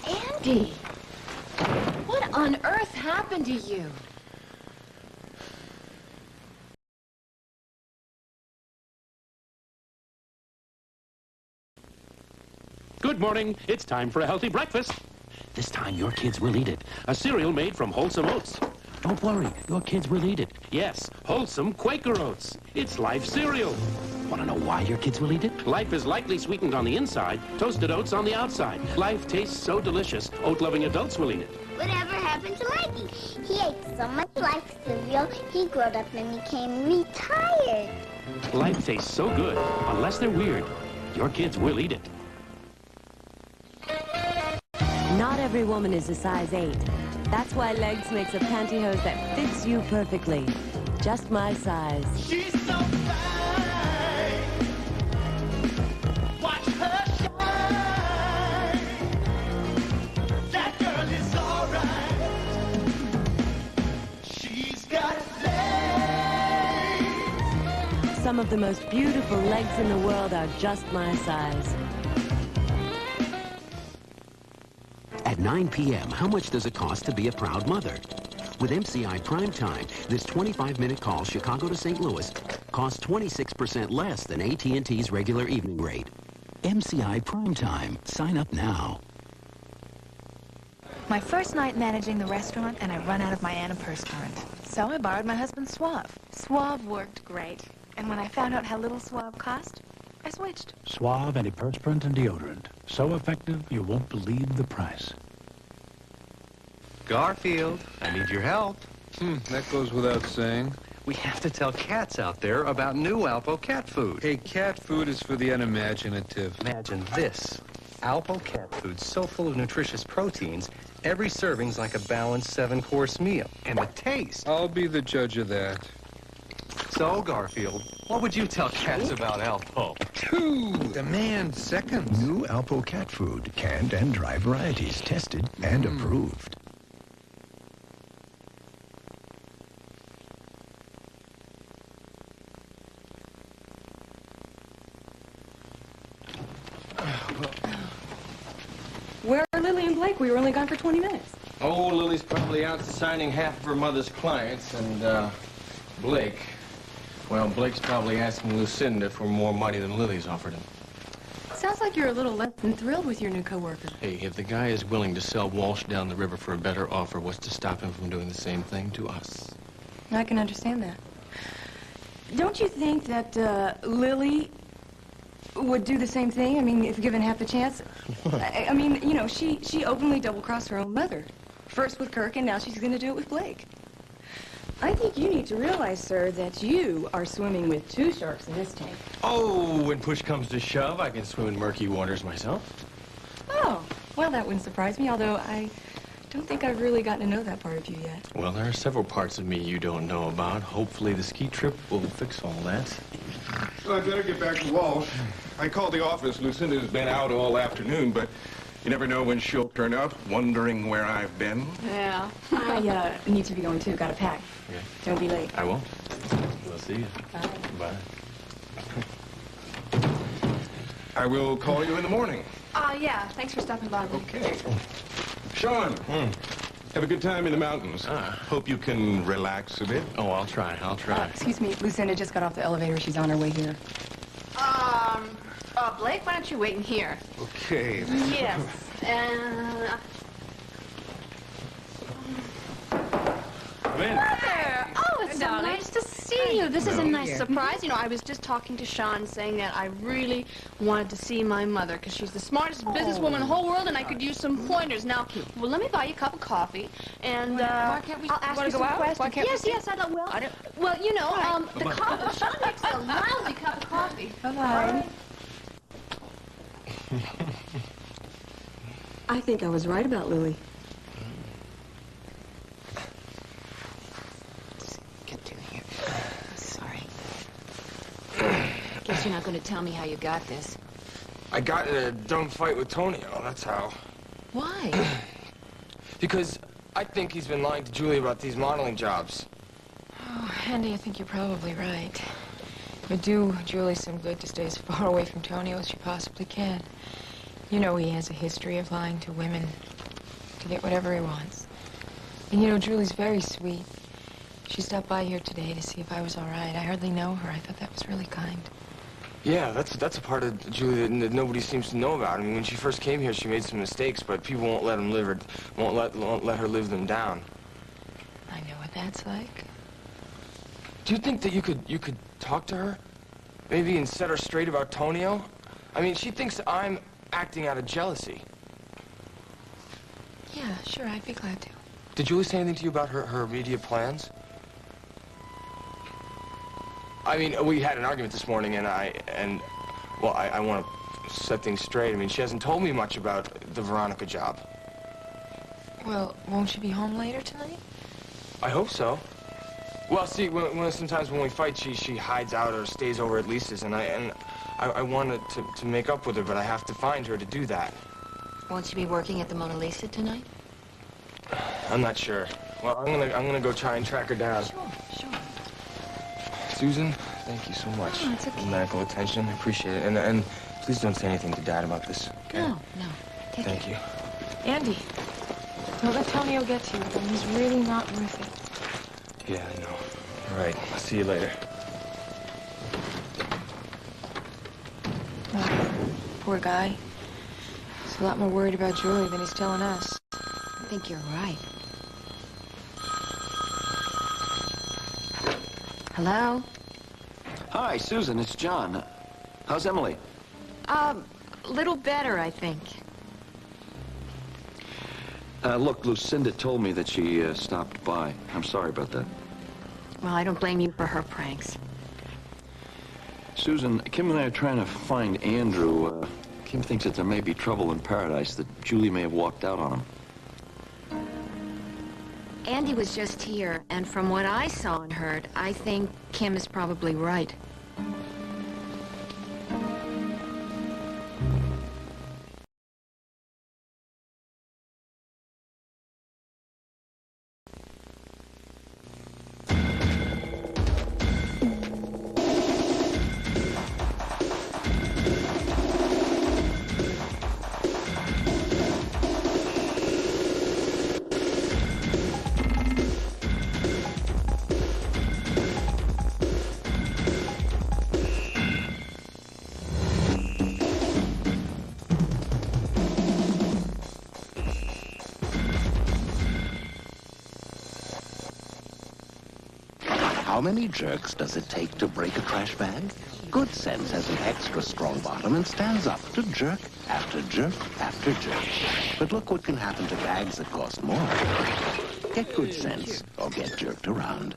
Andy, what on earth happened to you? Good morning. It's time for a healthy breakfast. This time your kids will eat it. A cereal made from wholesome oats. Don't worry, your kids will eat it. Yes, wholesome Quaker oats. It's Life cereal. Want to know why your kids will eat it? Life is lightly sweetened on the inside, toasted oats on the outside. Life tastes so delicious, oat-loving adults will eat it. Whatever happened to Mikey? He ate so much Life cereal, he grew up and became retired. Life tastes so good, unless they're weird. Your kids will eat it. Not every woman is a size 8. That's why Legs makes a pantyhose that fits you perfectly. Just my size. She's so fine. Watch her shine. That girl is alright. She's got legs. Some of the most beautiful legs in the world are just my size. At 9 p.m., how much does it cost to be a proud mother? With MCI Primetime, this 25-minute call Chicago to St. Louis costs 26% less than AT&T's regular evening rate. MCI Primetime. Sign up now. My first night managing the restaurant, and I run out of my antiperspirant. So I borrowed my husband's Suave. Suave worked great. And when I found out how little Suave cost, I switched. Suave antiperspirant and deodorant. So effective, you won't believe the price. Garfield, I need your help. That goes without saying. We have to tell cats out there about new Alpo cat food. Hey, cat food is for the unimaginative. Imagine this. Alpo cat food so full of nutritious proteins, every serving's like a balanced 7-course meal. And the taste. I'll be the judge of that. So, Garfield, what would you tell cats about Alpo? 2. Demand seconds. New Alpo cat food. Canned and dry varieties. Tested and approved. Where are Lily and Blake? We were only gone for 20 minutes. Oh, Lily's probably out signing half of her mother's clients, and, Blake... Well, Blake's probably asking Lucinda for more money than Lily's offered him. Sounds like you're a little less than thrilled with your new coworker. Hey, if the guy is willing to sell Walsh down the river for a better offer, what's to stop him from doing the same thing to us? I can understand that. Don't you think that Lily would do the same thing? I mean, if given half the chance. I mean, you know, she openly double-crossed her own mother. First with Kirk, and now she's going to do it with Blake. I think you need to realize, sir, that you are swimming with 2 sharks in this tank. Oh, when push comes to shove, I can swim in murky waters myself. Oh, well, that wouldn't surprise me, although I don't think I've really gotten to know that part of you yet. Well, there are several parts of me you don't know about. Hopefully the ski trip will fix all that. Well, I'd better get back to Walsh. I called the office. Lucinda's been out all afternoon, but you never know when she'll turn up, wondering where I've been. Yeah. I need to be going, too. Gotta pack. Okay. Don't be late. I won't. We'll see you. Bye. Bye. I will call you in the morning. Yeah. Thanks for stopping by. Okay. Sean, have a good time in the mountains. Hope you can relax a bit. Oh, I'll try. Excuse me, Lucinda just got off the elevator. She's on her way here. Blake, why don't you wait in here? Okay. Yes. Mother! Oh, it's so nice to see you. This is a nice surprise. You know, I was just talking to Sean saying that I really wanted to see my mother because she's the smartest businesswoman in the whole world and I could use some pointers. Now, well, let me buy you a cup of coffee and Why can't we? I'll ask you some questions. Yes, I will. Well, you know, the coffee, Sean makes a lousy cup of coffee. Bye-bye. I think I was right about Louie. Guess you're not going to tell me how you got this. I got in a dumb fight with Tonio, that's how. Why? Because I think he's been lying to Julie about these modeling jobs. Oh, Andy, I think you're probably right. It would do Julie some good to stay as far away from Tonio as she possibly can. You know he has a history of lying to women to get whatever he wants. And you know, Julie's very sweet. She stopped by here today to see if I was all right. I hardly know her. I thought that was really kind. Yeah, that's a part of Julie that nobody seems to know about. I mean, when she first came here, she made some mistakes, but people won't let them live her, won't let her live them down. I know what that's like. Do you think that you could talk to her? Maybe and set her straight about Tonio? I mean, she thinks I'm acting out of jealousy. Yeah, sure, I'd be glad to. Did Julie say anything to you about her immediate plans? I mean, we had an argument this morning, and I want to set things straight. I mean, she hasn't told me much about the Veronica job. Well, won't she be home later tonight? I hope so. Well, see, sometimes when we fight, she hides out or stays over at Lisa's, and I wanted to make up with her, but I have to find her to do that. Won't she be working at the Mona Lisa tonight? I'm not sure. Well, I'm gonna go try and track her down. Sure. Susan, thank you so much. Oh, it's okay. For medical attention, I appreciate it. And please don't say anything to Dad about this. Okay? No. Thank you. Andy, don't let Tonio get to you. He's really not worth it. Yeah, I know. All right, I'll see you later. Oh, poor guy. He's a lot more worried about Julie than he's telling us. I think you're right. Hello? Hi, Susan, it's John. How's Emily? Little better, I think. Look, Lucinda told me that she stopped by. I'm sorry about that. Well, I don't blame you for her pranks. Susan, Kim and I are trying to find Andrew. Kim thinks that there may be trouble in paradise, that Julie may have walked out on him. Andy was just here, and from what I saw and heard, I think Kim is probably right. How many jerks does it take to break a trash bag? Good Sense has an extra strong bottom and stands up to jerk after jerk after jerk. But look what can happen to bags that cost more. Get Good Sense or get jerked around.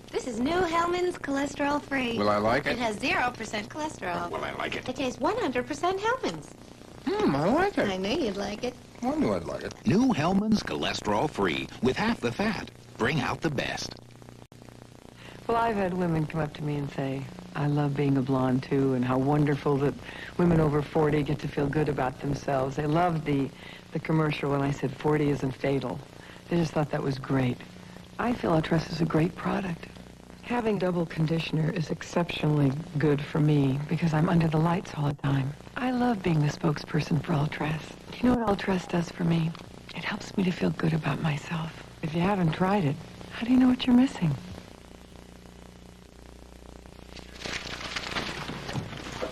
This is new Hellman's cholesterol free. Will I like it? It has 0% cholesterol. Will I like it? It tastes 100% Hellman's. I like it. I knew you'd like it. I knew I'd like it. New Hellman's cholesterol free with half the fat. Bring out the best. Well, I've had women come up to me and say, I love being a blonde, too, and how wonderful that women over 40 get to feel good about themselves. They loved the commercial when I said 40 isn't fatal. They just thought that was great. I feel Autress is a great product. Having double conditioner is exceptionally good for me because I'm under the lights all the time. I love being the spokesperson for Ultress. Do you know what Ultress does for me? It helps me to feel good about myself. If you haven't tried it, how do you know what you're missing?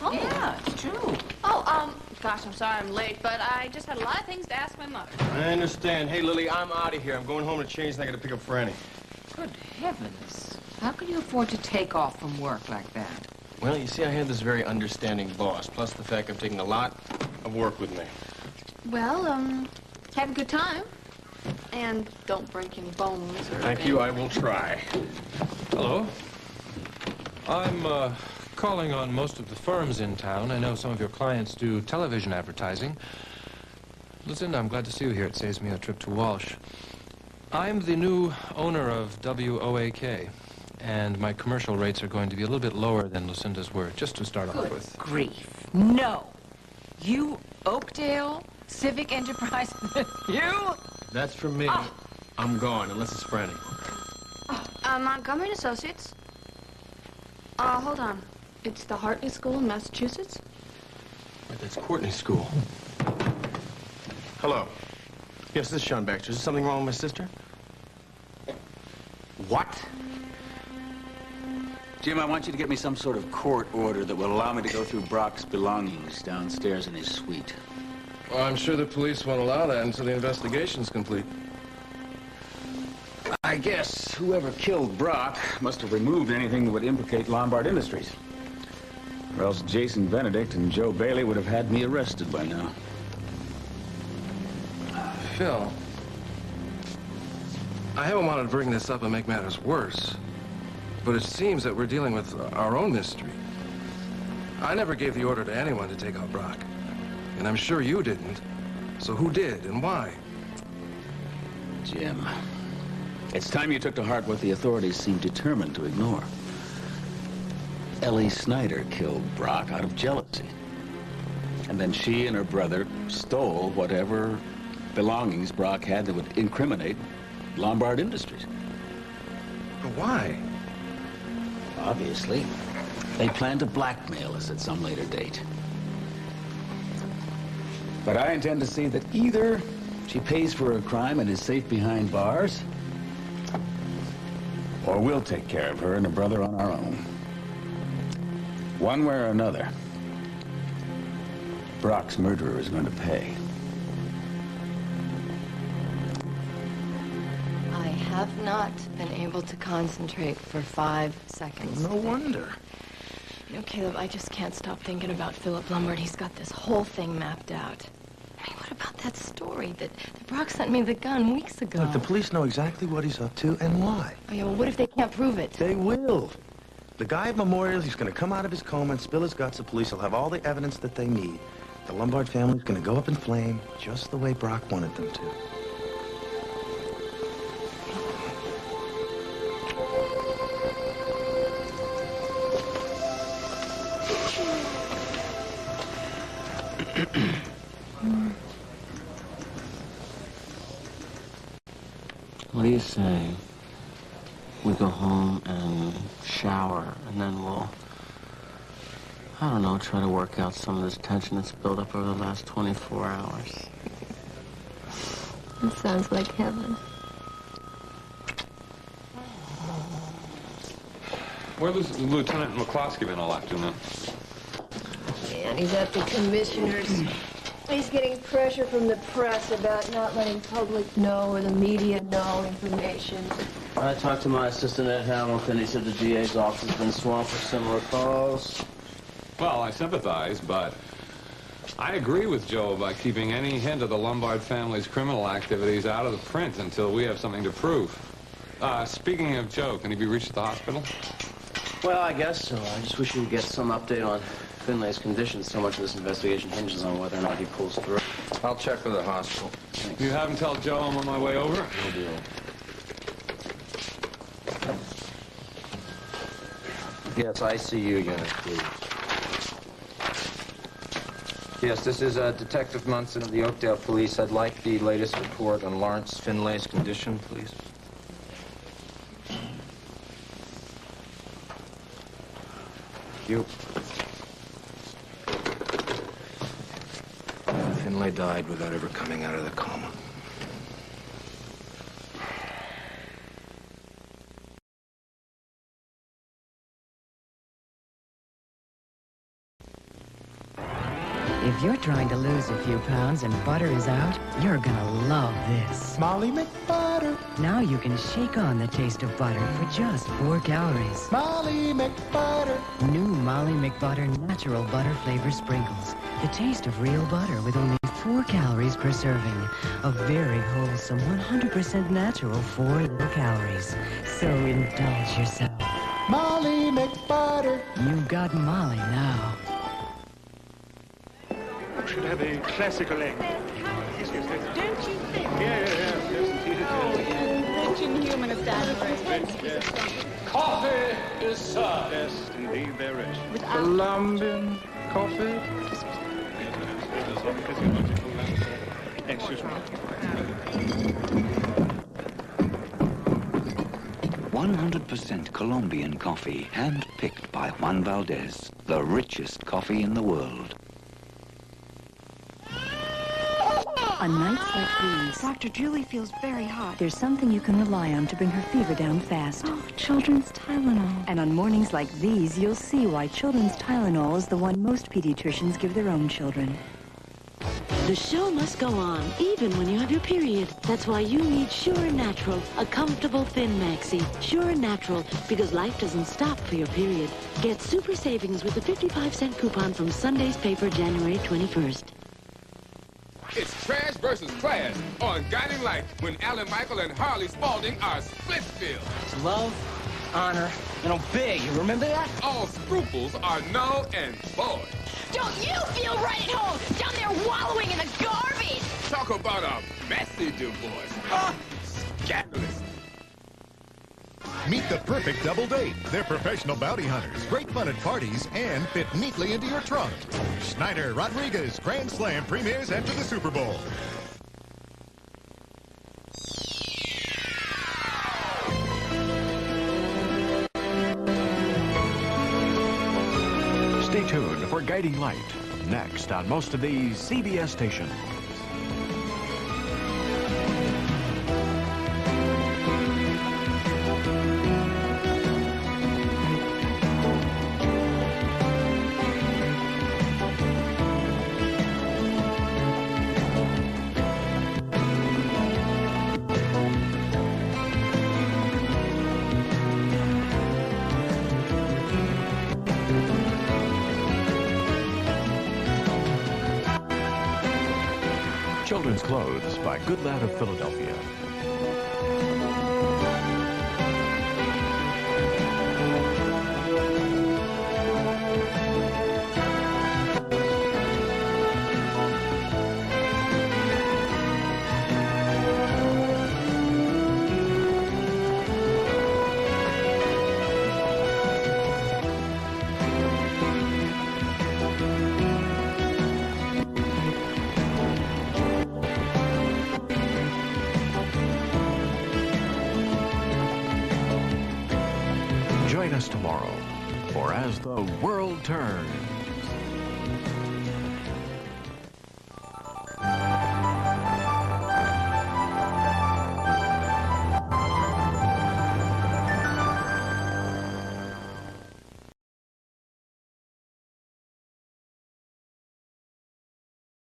Oh, yeah, it's true. Oh, gosh, I'm sorry I'm late, but I just had a lot of things to ask my mother. I understand. Hey, Lily, I'm out of here. I'm going home to change, and I gotta pick up Franny. Good heavens. How can you afford to take off from work like that? Well, you see, I had this very understanding boss, plus the fact I'm taking a lot of work with me. Well, have a good time. And don't break any bones or Thank you, I will try. Hello. I'm, calling on most of the firms in town. I know some of your clients do television advertising. Lucinda, I'm glad to see you here. It saves me a trip to Walsh. I'm the new owner of WOAK, and my commercial rates are going to be a little bit lower than Lucinda's were, just to start off with. Grief. No. You, Oakdale, Civic Enterprise, you? That's for me. I'm gone, unless it's Franny. Montgomery & Associates. Hold on. It's the Hartley School in Massachusetts? Wait, that's Courtney's school. Hello. Yes, this is Sean Baxter. Is there something wrong with my sister? What? Jim, I want you to get me some sort of court order that will allow me to go through Brock's belongings downstairs in his suite. Well, I'm sure the police won't allow that until the investigation's complete. I guess whoever killed Brock must have removed anything that would implicate Lombard Industries. Or else Jason Benedict and Joe Bailey would have had me arrested by now. Phil, I haven't wanted to bring this up and make matters worse, but it seems that we're dealing with our own mystery. I never gave the order to anyone to take out Brock, and I'm sure you didn't. So who did and why? Jim, it's time you took to heart what the authorities seem determined to ignore. Ellie Snyder killed Brock out of jealousy. And then she and her brother stole whatever belongings Brock had that would incriminate Lombard Industries. But why? Obviously, they plan to blackmail us at some later date. But I intend to see that either she pays for her crime and is safe behind bars, or we'll take care of her and her brother on our own. One way or another, Brock's murderer is going to pay. I have not been able to concentrate for 5 seconds. No wonder. You know, Caleb, I just can't stop thinking about Philip Lombard. He's got this whole thing mapped out. I mean, what about that story that Brock sent me the gun weeks ago? Look, the police know exactly what he's up to and why. Oh, yeah, well, what if they can't prove it? They will. The guy at Memorial, he's going to come out of his coma and spill his guts. The police will have all the evidence that they need. The Lombard family's going to go up in flame just the way Brock wanted them to. What do you say? We go home and shower, and then we'll, I don't know, try to work out some of this tension that's built up over the last 24 hours. That sounds like heaven. Where's Lieutenant McCloskey been all afternoon? And he's at the commissioner's. He's getting pressure from the press about not letting public know or the media know information. I talked to my assistant at Hamilton. He said the DA's office has been swamped with similar calls. Well, I sympathize, but I agree with Joe about keeping any hint of the Lombard family's criminal activities out of the print until we have something to prove. Speaking of Joe, can he be reached at the hospital? Well, I guess so. I just wish we could get some update on Finlay's condition. So much of this investigation hinges on whether or not he pulls through. I'll check with the hospital. Thanks. You have him tell Joe I'm on my way over? Will do. Yes, ICU unit, please. Yes, this is Detective Munson of the Oakdale Police. I'd like the latest report on Lawrence Finlay's condition, please. You. Finlay died without ever coming out of the coma. If you're trying to lose a few pounds and butter is out, you're gonna love this. Molly McButter. Now you can shake on the taste of butter for just 4 calories. Molly McButter. New Molly McButter natural butter flavor sprinkles. The taste of real butter with only 4 calories per serving. A very wholesome, 100% natural 4 little calories. So indulge yourself. Molly McButter. You've got Molly now. Should have a classical egg. Don't you think? Yes, indeed. Such inhumanist admiration. Coffee is served. Yes, indeed there is. Colombian coffee. Excuse me. 100% Colombian coffee, hand-picked by Juan Valdez, the richest coffee in the world. On nights like these, Dr. Julie feels very hot. There's something you can rely on to bring her fever down fast. Oh, children's Tylenol. And on mornings like these, you'll see why children's Tylenol is the one most pediatricians give their own children. The show must go on, even when you have your period. That's why you need Sure Natural, a comfortable thin maxi. Sure Natural, because life doesn't stop for your period. Get super savings with a 55-cent coupon from Sunday's paper, January 21st. It's trash versus class on Guiding Light when Alan Michael and Harley Spalding are split-filled. Love, honor, and obey. You remember that? All scruples are null and void. Don't you feel right at home down there wallowing in the garbage? Talk about a messy divorce. Ah, scandalous. Meet the perfect double date. They're professional bounty hunters, great fun at parties, and fit neatly into your trunk. Schneider Rodriguez Grand Slam premieres after the Super Bowl. Stay tuned for Guiding Light, next on most of these CBS stations. Children's Clothes by Good Lad of Philadelphia. Join us tomorrow for As the World Turns.